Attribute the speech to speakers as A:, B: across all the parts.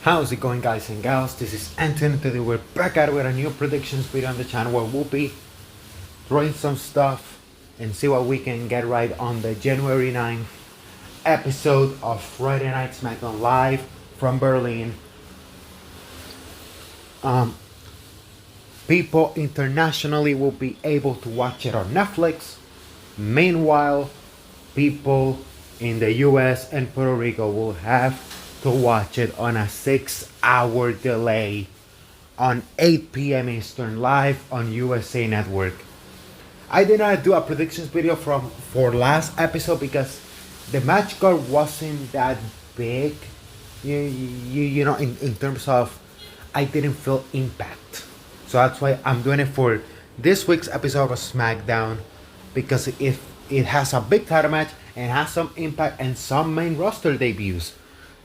A: How's it going, guys and gals? This is Anton. Today we're back at it with a new predictions video on the channel where we'll be throwing some stuff and see what we can get right on the January 9th episode of Friday Night SmackDown Live from Berlin. People internationally will be able to watch it on Netflix. Meanwhile, people in the US and Puerto Rico will have to watch it on a 6-hour delay on 8 p.m. Eastern live on USA Network. I did not do a predictions video for last episode because the match card wasn't that big. You know, in terms of I didn't feel impact. So that's why I'm doing it for this week's episode of SmackDown, because if it has a big title match and has some impact and some main roster debuts.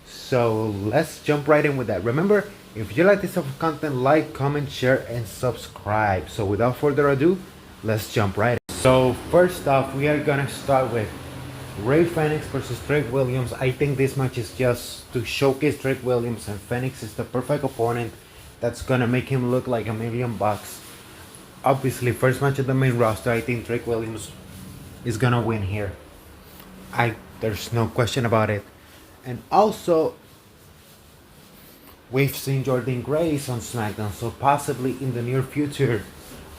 A: So let's jump right in with that. Remember, if you like this type of content, like, comment, share, and subscribe. So without further ado, let's jump right in. So first off, we are gonna start with Rey Fenix versus Trick Williams. I think this match is just to showcase Trick Williams, and Fenix is the perfect opponent that's gonna make him look like $1 million. Obviously, first match of the main roster, I think Trick Williams is gonna win here. There's no question about it. And also, we've seen Jordynne Grace on SmackDown, so possibly in the near future,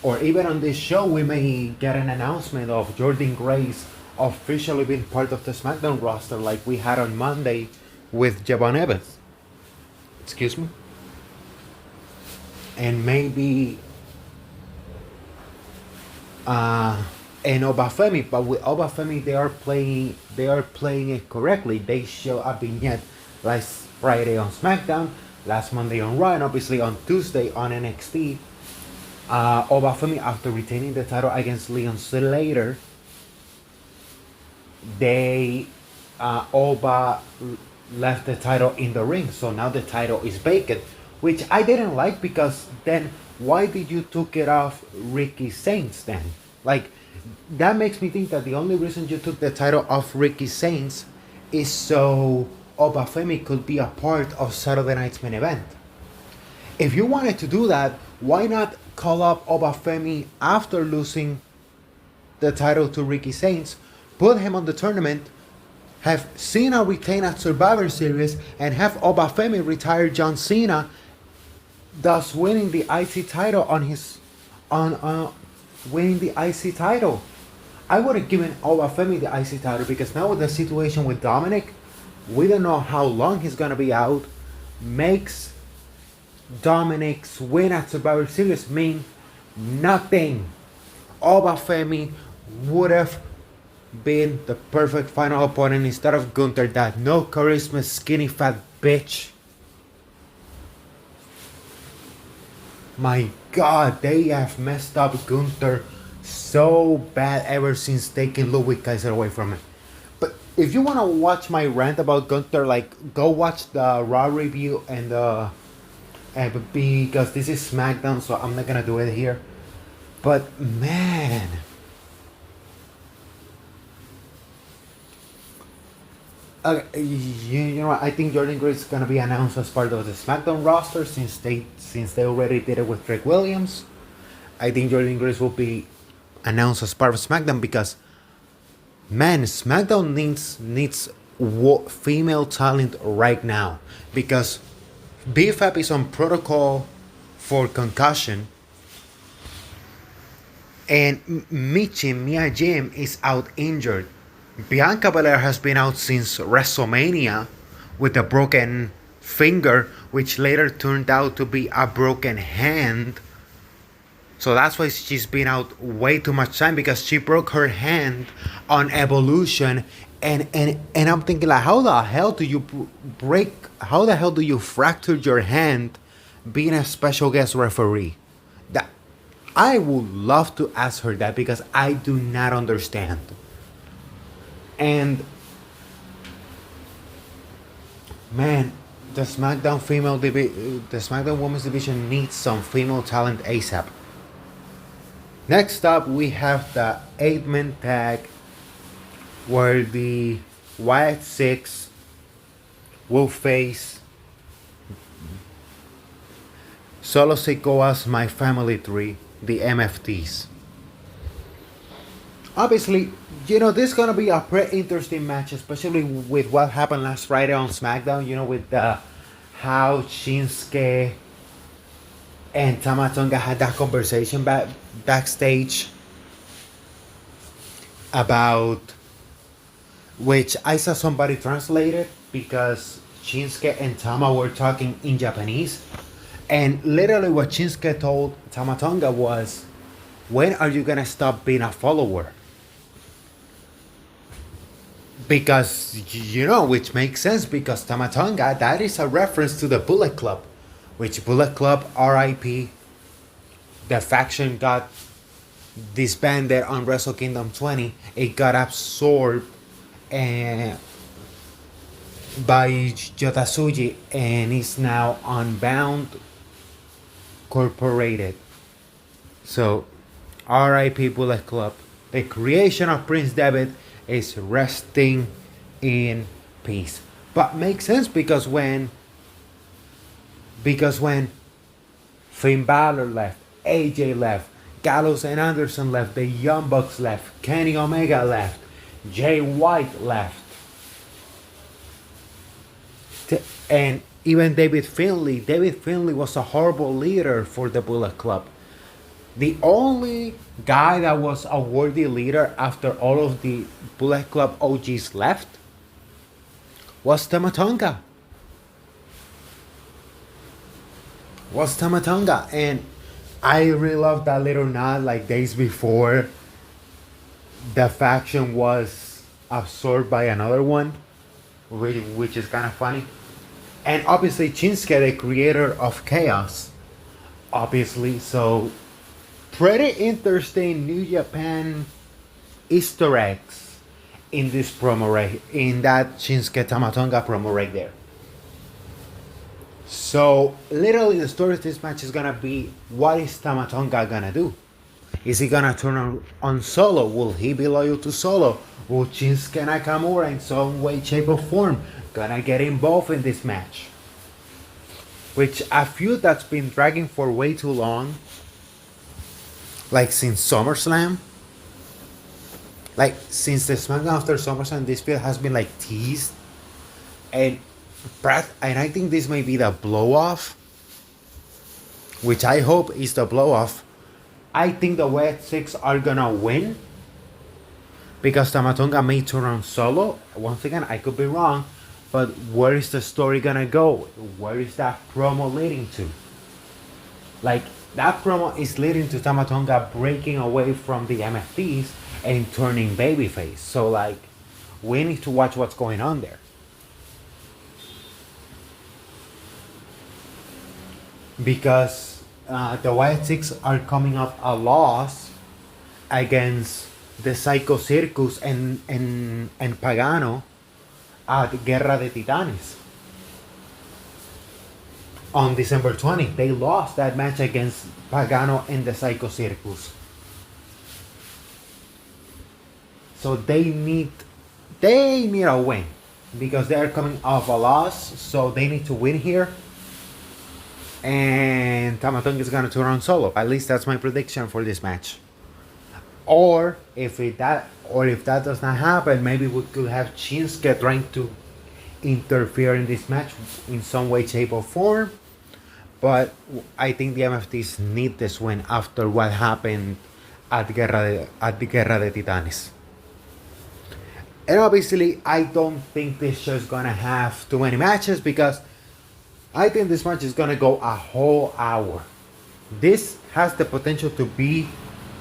A: or even on this show, we may get an announcement of Jordynne Grace officially being part of the SmackDown roster, like we had on Monday with Javon Evans. Excuse me. And maybe and Obafemi, but with Obafemi they are playing it correctly. They show a vignette last Friday on SmackDown, last Monday on Raw, and obviously on Tuesday on NXT. Obafemi, after retaining the title against Leon Slater, Oba left the title in the ring, so now the title is vacant, which I didn't like, because then why did you took it off Ricky Saints then? Like, that makes me think that the only reason you took the title off Ricky Saints is so Obafemi could be a part of Saturday night's main event. If you wanted to do that, why not call up Obafemi after losing the title to Ricky Saints, put him on the tournament, have Cena retain at Survivor Series, and have Obafemi retire John Cena, thus winning the IC title winning the IC title. I would have given Obafemi the IC title, because now with the situation with Dominic, we don't know how long he's gonna be out. Makes Dominic's win at Survivor Series mean nothing. Obafemi would have been the perfect final opponent instead of Gunther, that no charisma, skinny fat bitch. My God, they have messed up Gunther so bad ever since taking Ludwig Kaiser away from him. But if you want to watch my rant about Gunther, like, go watch the Raw review and because this is SmackDown, so I'm not gonna do it here. But man, you know what? I think Jordynne Grace is gonna be announced as part of the SmackDown roster, since they already did it with Trick Williams. I think Jordynne Grace will be announced as part of SmackDown, because man, SmackDown needs female talent right now, because BFAP is on protocol for concussion, and Mia Jim is out injured. Bianca Belair has been out since WrestleMania with a broken finger, which later turned out to be a broken hand. So that's why she's been out way too much time, because she broke her hand on Evolution. And I'm thinking, like, how the hell do you fracture your hand being a special guest referee? That I would love to ask her that, because I do not understand. And man, the SmackDown Women's Division needs some female talent ASAP. Next up, we have the 8-man tag, where the Wyatt Six will face Solo Sikoa's My Family 3, the MFTs. Obviously, this is gonna be a pretty interesting match, especially with what happened last Friday on SmackDown. With how Shinsuke and Tamatonga had that conversation backstage about, which I saw somebody translate it because Shinsuke and Tama were talking in Japanese, and literally what Shinsuke told Tamatonga was, "When are you gonna stop being a follower?" Because, which makes sense, because Tamatonga, that is a reference to the Bullet Club, which Bullet Club, RIP, the faction got disbanded on Wrestle Kingdom 20. It got absorbed by Yotasuji and is now Unbound Corporated. So, RIP Bullet Club. The creation of Prince Devitt is resting in peace. But makes sense because when Finn Balor left, AJ left, Gallows and Anderson left, the Young Bucks left, Kenny Omega left, Jay White left, and even David Finlay. David Finlay was a horrible leader for the Bullet Club. The only guy that was a worthy leader after all of the Bullet Club OGs left was Tamatonga. And I really love that little nod, like days before the faction was absorbed by another one, which is kind of funny. And obviously Shinsuke, the creator of Chaos, obviously, so pretty interesting New Japan Easter eggs in this promo in that Shinsuke Tamatonga promo right there. So literally the story of this match is gonna be, what is Tamatonga gonna do? Is he gonna turn on Solo? Will he be loyal to Solo? Will Shinsuke Nakamura in some way, shape or form gonna get involved in this match? Which a feud that's been dragging for way too long, like since SummerSlam. Like since the SmackDown after SummerSlam, this feud has been like teased, and I think this may be the blow off, which I hope is the blow off. I think the Wyatt Six are gonna win because Tamatonga may turn on Solo. Once again, I could be wrong, but where is the story gonna go? Where is that promo leading to? Like, that promo is leading to Tamatonga breaking away from the MFTs and turning babyface. So, like, we need to watch what's going on there. Because the Wyatt Six are coming off a loss against the Psycho Circus and Pagano at Guerra de Titanes on December 20. They lost that match against Pagano and the Psycho Circus. So they need a win because they are coming off a loss. So they need to win here. And Tamatonga is gonna turn on Solo. At least that's my prediction for this match. Or if that does not happen, maybe we could have Shinsuke trying to interfere in this match in some way, shape, or form. But I think the MFTs need this win after what happened at Guerra de Titanes. And obviously, I don't think this show is gonna have too many matches because I think this match is gonna go a whole hour. This has the potential to be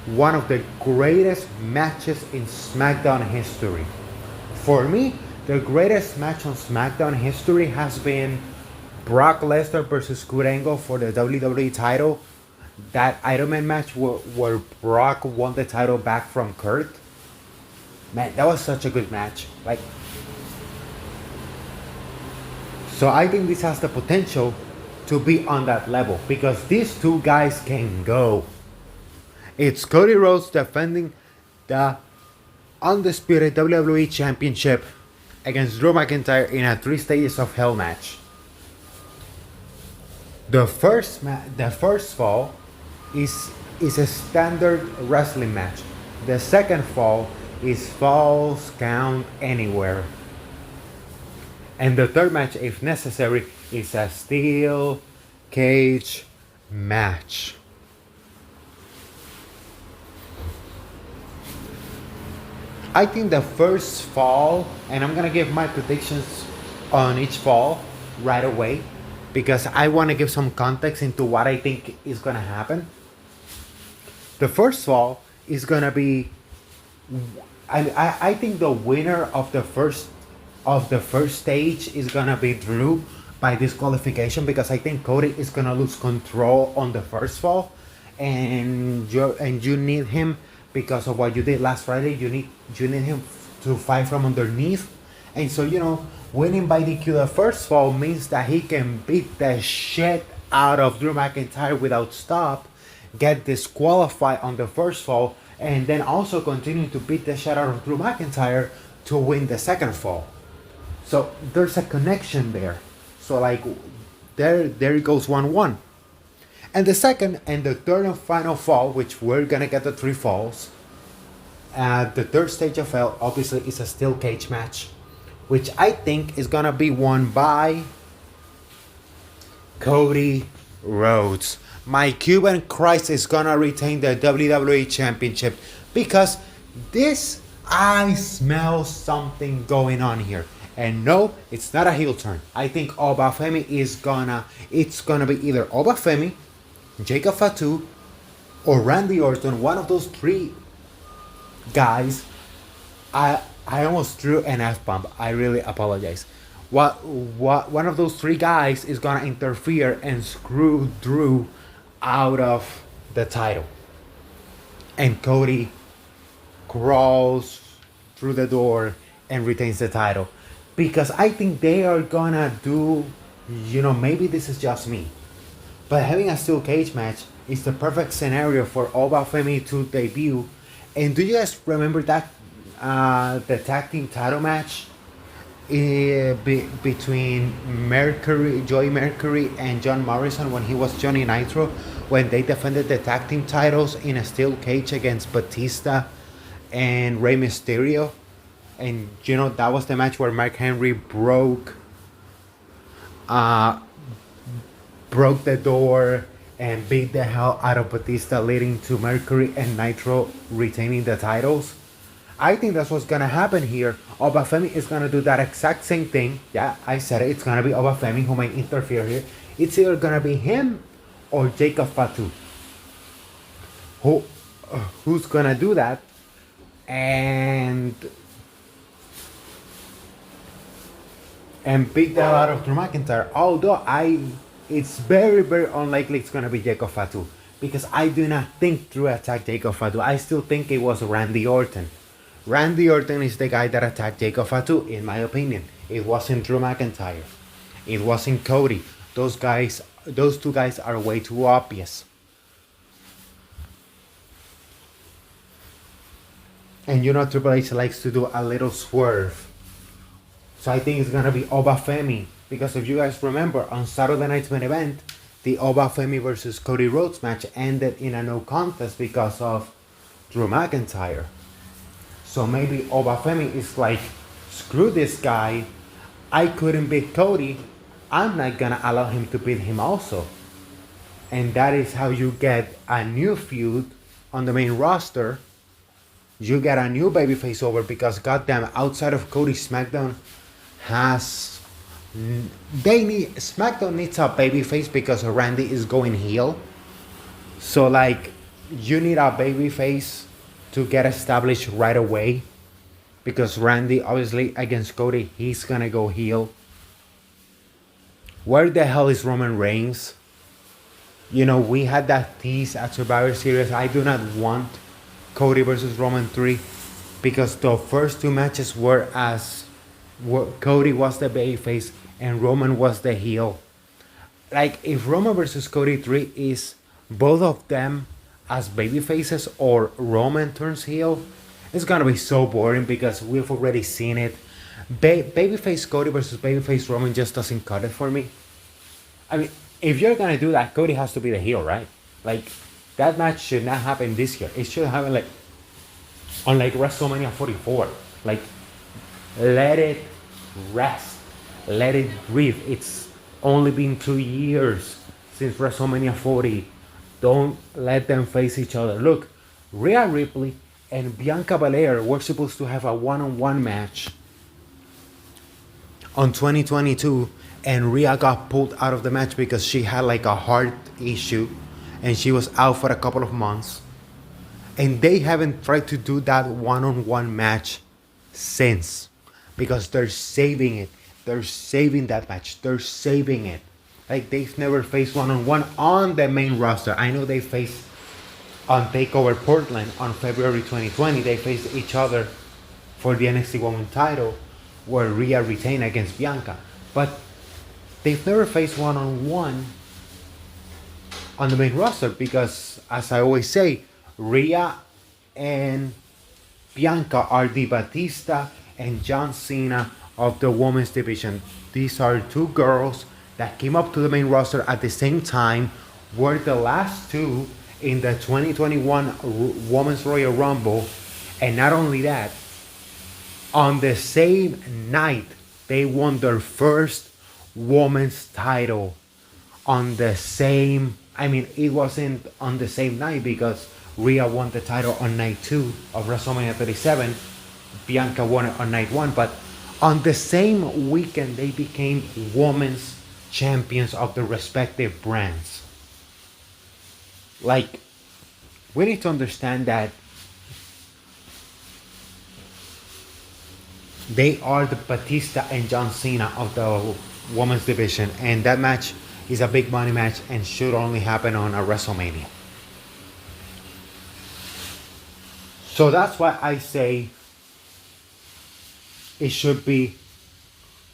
A: one of the greatest matches in SmackDown history. For me, the greatest match on SmackDown history has been Brock Lesnar versus Kurt Angle for the WWE title. That Iron Man match where Brock won the title back from Kurt. Man, that was such a good match. So I think this has the potential to be on that level because these two guys can go. It's Cody Rhodes defending the undisputed WWE Championship against Drew McIntyre in a 3 Stages of Hell match. The first fall is a standard wrestling match. The second fall is falls count anywhere. And the third match, if necessary, is a steel cage match. I think the first fall, and I'm gonna give my predictions on each fall right away because I want to give some context into what I think is gonna happen. The first fall is gonna be, I think the winner of the first stage is gonna be Drew by disqualification because I think Cody is gonna lose control on the first fall, and you need him because of what you did last Friday. You need him to fight from underneath, and so winning by DQ the first fall means that he can beat the shit out of Drew McIntyre without stop, get disqualified on the first fall, and then also continue to beat the shit out of Drew McIntyre to win the second fall. So there's a connection there. So like there it goes 1-1. And the second and the third and final fall, which we're gonna get the three falls. The third stage of hell obviously is a steel cage match, which I think is gonna be won by Cody Rhodes. My Cuban Christ is gonna retain the WWE Championship because I smell something going on here. And no, it's not a heel turn. I think Obafemi it's gonna be either Obafemi, Jacob Fatu, or Randy Orton. One of those three guys. I almost drew an F bomb. I really apologize. One of those three guys is gonna interfere and screw Drew out of the title, and Cody crawls through the door and retains the title. Because I think they are gonna do, maybe this is just me, but having a steel cage match is the perfect scenario for Obafemi to debut. And do you guys remember that the tag team title match between Joey Mercury and John Morrison when he was Johnny Nitro, when they defended the tag team titles in a steel cage against Batista and Rey Mysterio? And that was the match where Mark Henry broke the door and beat the hell out of Batista, leading to Mercury and Nitro retaining the titles. I think that's what's gonna happen here. Obafemi is gonna do that exact same thing. Yeah, I said it. It's gonna be Obafemi who might interfere here. It's either gonna be him or Jacob Fatu. Who's gonna do that? And beat the hell out of Drew McIntyre. Although it's very, very unlikely it's gonna be Jacob Fatu, because I do not think Drew attacked Jacob Fatu. I still think it was Randy Orton. Randy Orton is the guy that attacked Jacob Fatu, in my opinion. It wasn't Drew McIntyre. It wasn't Cody. Those two guys are way too obvious. And Triple H likes to do a little swerve. So I think it's gonna be Obafemi, because if you guys remember, on Saturday Night's main event, the Obafemi versus Cody Rhodes match ended in a no contest because of Drew McIntyre. So maybe Obafemi is like, screw this guy, I couldn't beat Cody, I'm not gonna allow him to beat him also. And that is how you get a new feud on the main roster. You get a new babyface over, because goddamn, outside of Cody, SmackDown SmackDown needs a babyface because Randy is going heel. So like, you need a babyface to get established right away, because Randy, obviously against Cody, he's gonna go heel. Where the hell is Roman Reigns? We had that tease at Survivor Series. I do not want Cody versus Roman 3, because the first two matches were Cody was the babyface and Roman was the heel. Like, if Roman versus Cody 3 is both of them as babyfaces, or Roman turns heel, it's gonna be so boring because we've already seen it. Babyface Cody versus babyface Roman just doesn't cut it for me. I mean, if you're gonna do that, Cody has to be the heel, right? Like that match should not happen this year. It should happen like on like WrestleMania 44. Like let it rest. Let it breathe. It's only been 2 years since WrestleMania 40. Don't let them face each other. Look, Rhea Ripley and Bianca Belair were supposed to have a one-on-one match on 2022, and Rhea got pulled out of the match because she had like a heart issue and she was out for a couple of months. And they haven't tried to do that one-on-one match since because they're saving it. They're saving that match. They're saving it. Like they've never faced one-on-one on the main roster. I know they faced on Takeover Portland on February 2020. They faced each other for the NXT Women's title, where Rhea retained against Bianca. But they've never faced one-on-one on the main roster because, as I always say, Rhea and Bianca are the Batista and John Cena of the women's division. These are two girls that came up to the main roster at the same time, were the last two in the 2021 Women's Royal Rumble. And not only that, on the same night, they won their first women's title on the same, I mean, it wasn't on the same night because Rhea won the title on night 2 of WrestleMania 37. Bianca won it on night 1, but on the same weekend, they became women's champions of the respective brands. Like, we need to understand that they are the Batista and John Cena of the women's division, and that match is a big money match and should only happen on a WrestleMania. So that's why I say it should be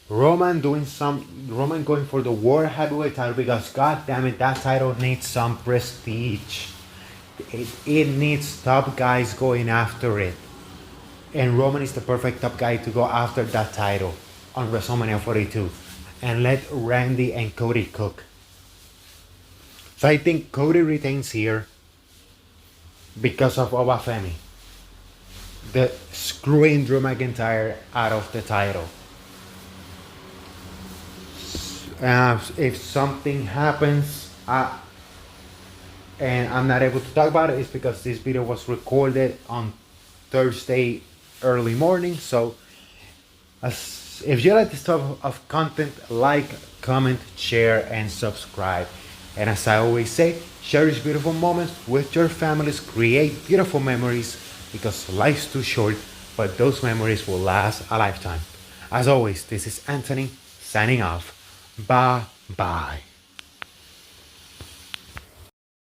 A: Roman going for the World Heavyweight title, because god damn it, that title needs some prestige. It needs top guys going after it. And Roman is the perfect top guy to go after that title on WrestleMania 42. And let Randy and Cody cook. So I think Cody retains here because of Obafemi. The screwing Drew McIntyre out of the title. If something happens and I'm not able to talk about it, it's because this video was recorded on Thursday early morning. So if you like this type of content, like, comment, share, and subscribe. And as I always say, share these beautiful moments with your families, create beautiful memories, because life's too short, but those memories will last a lifetime. As always, this is Anthony signing off. Bye bye.